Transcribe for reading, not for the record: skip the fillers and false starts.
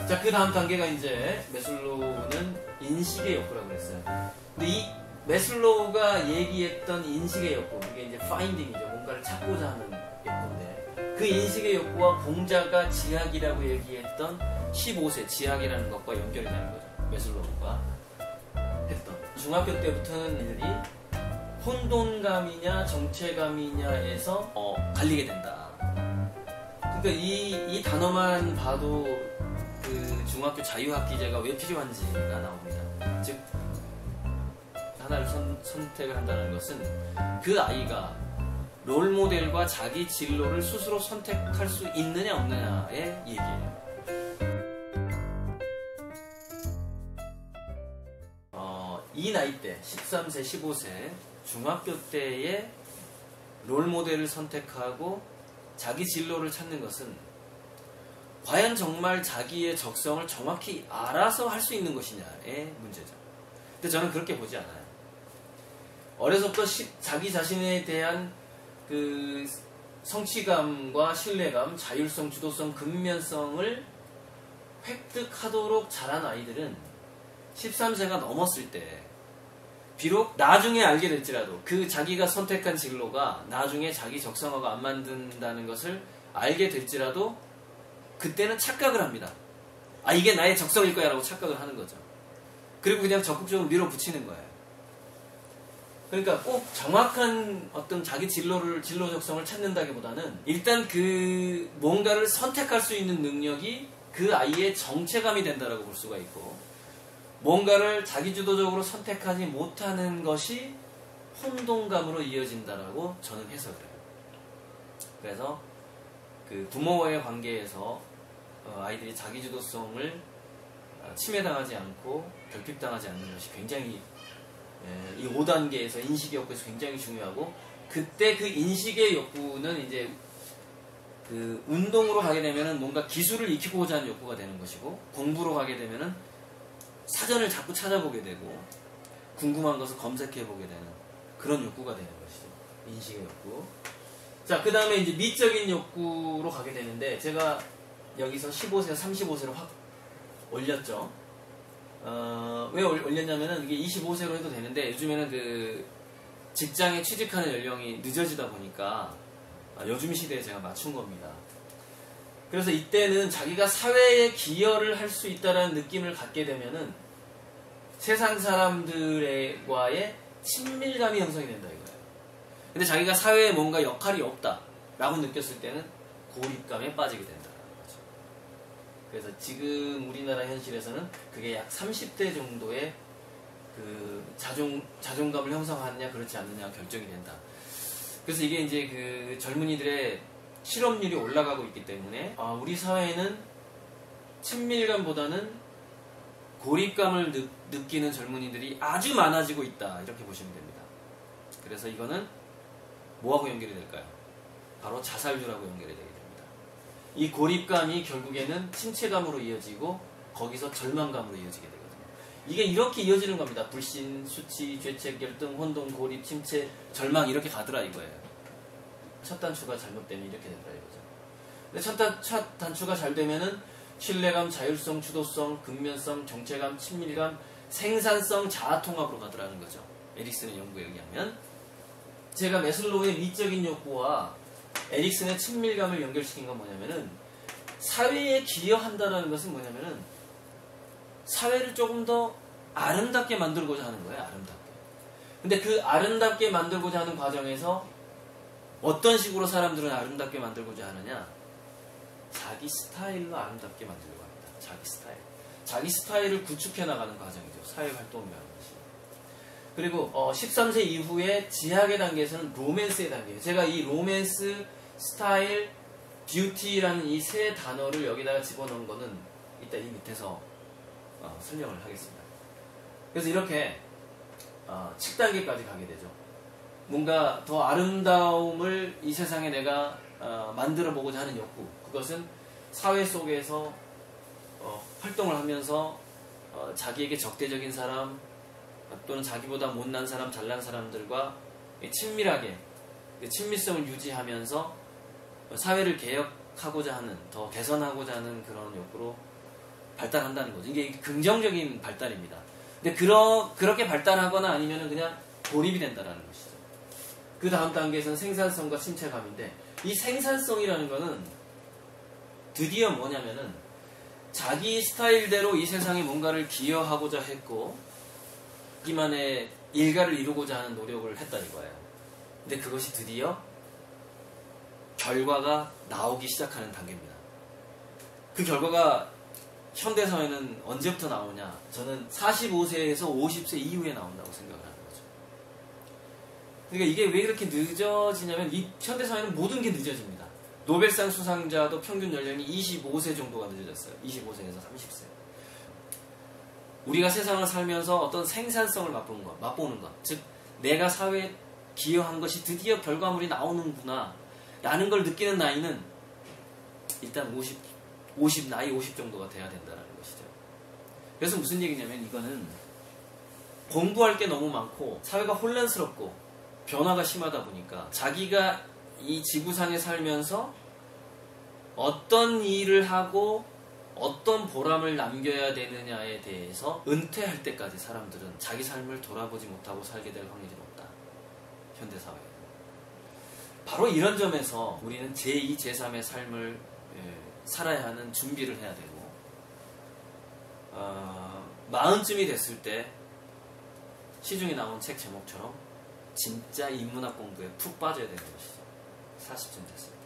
자, 그 다음 단계가 이제 매슬로우는 인식의 욕구라고 그랬어요. 근데 이 매슬로우가 얘기했던 인식의 욕구, 이게 이제 파인딩이죠. 뭔가를 찾고자 하는 욕구인데, 그 인식의 욕구와 공자가 지학이라고 얘기했던 15세 지학이라는 것과 연결이 되는 거죠. 매슬로우가 했던. 중학교 때부터는 애들이 혼돈감이냐 정체감이냐에서 갈리게 된다. 그러니까 이 단어만 봐도 그 중학교 자유학기제가 왜 필요한지가 나옵니다. 즉 하나를 선택을 한다는 것은 그 아이가 롤모델과 자기 진로를 스스로 선택할 수 있느냐 없느냐의 얘기예요. 이 나이 때 13세, 15세 중학교 때의 롤모델을 선택하고 자기 진로를 찾는 것은 과연 정말 자기의 적성을 정확히 알아서 할 수 있는 것이냐의 문제죠. 근데 저는 그렇게 보지 않아요. 어려서부터 자기 자신에 대한 그 성취감과 신뢰감, 자율성, 주도성, 근면성을 획득하도록 자란 아이들은 13세가 넘었을 때 비록 나중에 알게 될지라도 그 자기가 선택한 진로가 나중에 자기 적성하고 안 맞는다는 것을 알게 될지라도 그때는 착각을 합니다. 아, 이게 나의 적성일 거야 라고 착각을 하는 거죠. 그리고 그냥 적극적으로 밀어붙이는 거예요. 그러니까 꼭 정확한 어떤 자기 진로 적성을 찾는다기보다는 일단 그 뭔가를 선택할 수 있는 능력이 그 아이의 정체감이 된다라고 볼 수가 있고, 뭔가를 자기주도적으로 선택하지 못하는 것이 혼동감으로 이어진다라고 저는 해석을 해요. 그래서 그 부모와의 관계에서 아이들이 자기주도성을 침해당하지 않고 결핍당하지 않는 것이 굉장히 이 5단계에서 인식의 욕구에서 굉장히 중요하고, 그때 그 인식의 욕구는 이제 그 운동으로 가게 되면은 뭔가 기술을 익히고자 하는 욕구가 되는 것이고, 공부로 가게 되면은 사전을 자꾸 찾아보게 되고 궁금한 것을 검색해보게 되는 그런 욕구가 되는 것이죠. 인식의 욕구. 자, 그 다음에 이제 미적인 욕구로 가게 되는데, 제가 여기서 15세, 35세로 확 올렸죠. 왜 올렸냐면은 이게 25세로 해도 되는데, 요즘에는 그 직장에 취직하는 연령이 늦어지다 보니까 요즘 시대에 제가 맞춘 겁니다. 그래서 이때는 자기가 사회에 기여를 할 수 있다는 느낌을 갖게 되면은 세상 사람들과의 친밀감이 형성이 된다 이거예요. 근데 자기가 사회에 뭔가 역할이 없다라고 느꼈을 때는 고립감에 빠지게 된다는 거죠. 그래서 지금 우리나라 현실에서는 그게 약 30대 정도의 그 자존감을 형성하느냐 그렇지 않느냐 결정이 된다. 그래서 이게 이제 그 젊은이들의 실업률이 올라가고 있기 때문에 우리 사회에는 친밀감보다는 고립감을 느끼는 젊은이들이 아주 많아지고 있다, 이렇게 보시면 됩니다. 그래서 이거는 뭐하고 연결이 될까요? 바로 자살률하고 연결이 되게 됩니다. 이 고립감이 결국에는 침체감으로 이어지고 거기서 절망감으로 이어지게 되거든요. 이게 이렇게 이어지는 겁니다. 불신, 수치, 죄책, 열등, 혼동, 고립, 침체, 절망 이렇게 가더라 이거예요. 첫 단추가 잘못되면 이렇게 된다 이거죠. 근데 첫 단추가 잘 되면은 신뢰감, 자율성, 주도성, 근면성, 정체감, 친밀감, 생산성, 자아통합으로 가더라는 거죠. 에릭슨의 연구에 의하면. 제가 매슬로우의 미적인 욕구와 에릭슨의 친밀감을 연결시킨 건 뭐냐면은, 사회에 기여한다는 것은 뭐냐면은 사회를 조금 더 아름답게 만들고자 하는 거예요. 아름답게. 근데 그 아름답게 만들고자 하는 과정에서 어떤 식으로 사람들은 아름답게 만들고자 하느냐? 자기 스타일로 아름답게 만들려고 합니다. 자기 스타일. 자기 스타일을 구축해 나가는 과정이죠. 사회활동이라는 것이. 그리고 13세 이후에 지학의 단계에서는 로맨스의 단계예요. 제가 이 로맨스, 스타일, 뷰티라는 이 세 단어를 여기다가 집어넣은 거는 이따 이 밑에서 설명을 하겠습니다. 그래서 이렇게 7단계까지 가게 되죠. 뭔가 더 아름다움을 이 세상에 내가 만들어 보고자 하는 욕구, 그것은 사회 속에서 활동을 하면서 자기에게 적대적인 사람 또는 자기보다 못난 사람, 잘난 사람들과 친밀하게 친밀성을 유지하면서 사회를 개혁하고자 하는, 더 개선하고자 하는 그런 욕구로 발달한다는 거죠. 이게 긍정적인 발달입니다. 근데 그렇게 발달하거나 아니면 그냥 고립이 된다는 것이죠. 그 다음 단계에서는 생산성과 침체감인데, 이 생산성이라는 거는 드디어 뭐냐면은 자기 스타일대로 이 세상에 뭔가를 기여하고자 했고 자기만의 일가를 이루고자 하는 노력을 했다 이거예요. 근데 그것이 드디어 결과가 나오기 시작하는 단계입니다. 그 결과가 현대사회는 언제부터 나오냐? 저는 45세에서 50세 이후에 나온다고 생각을 하는 거죠. 그러니까 이게 왜 그렇게 늦어지냐면 이 현대사회는 모든 게 늦어집니다. 노벨상 수상자도 평균 연령이 25세 정도가 늦어졌어요. 25세에서 30세. 우리가 세상을 살면서 어떤 생산성을 맛보는 것. 즉, 내가 사회에 기여한 것이 드디어 결과물이 나오는구나 라는 걸 느끼는 나이는 일단 50 정도가 돼야 된다는 것이죠. 그래서 무슨 얘기냐면 이거는 공부할 게 너무 많고 사회가 혼란스럽고 변화가 심하다 보니까 자기가 이 지구상에 살면서 어떤 일을 하고 어떤 보람을 남겨야 되느냐에 대해서 은퇴할 때까지 사람들은 자기 삶을 돌아보지 못하고 살게 될 확률이 높다. 현대사회에. 바로 이런 점에서 우리는 제2, 제3의 삶을 살아야 하는 준비를 해야 되고 마흔쯤이 됐을 때 시중에 나온 책 제목처럼 진짜 인문학 공부에 푹 빠져야 되는 것이죠. 40쯤 됐을 때.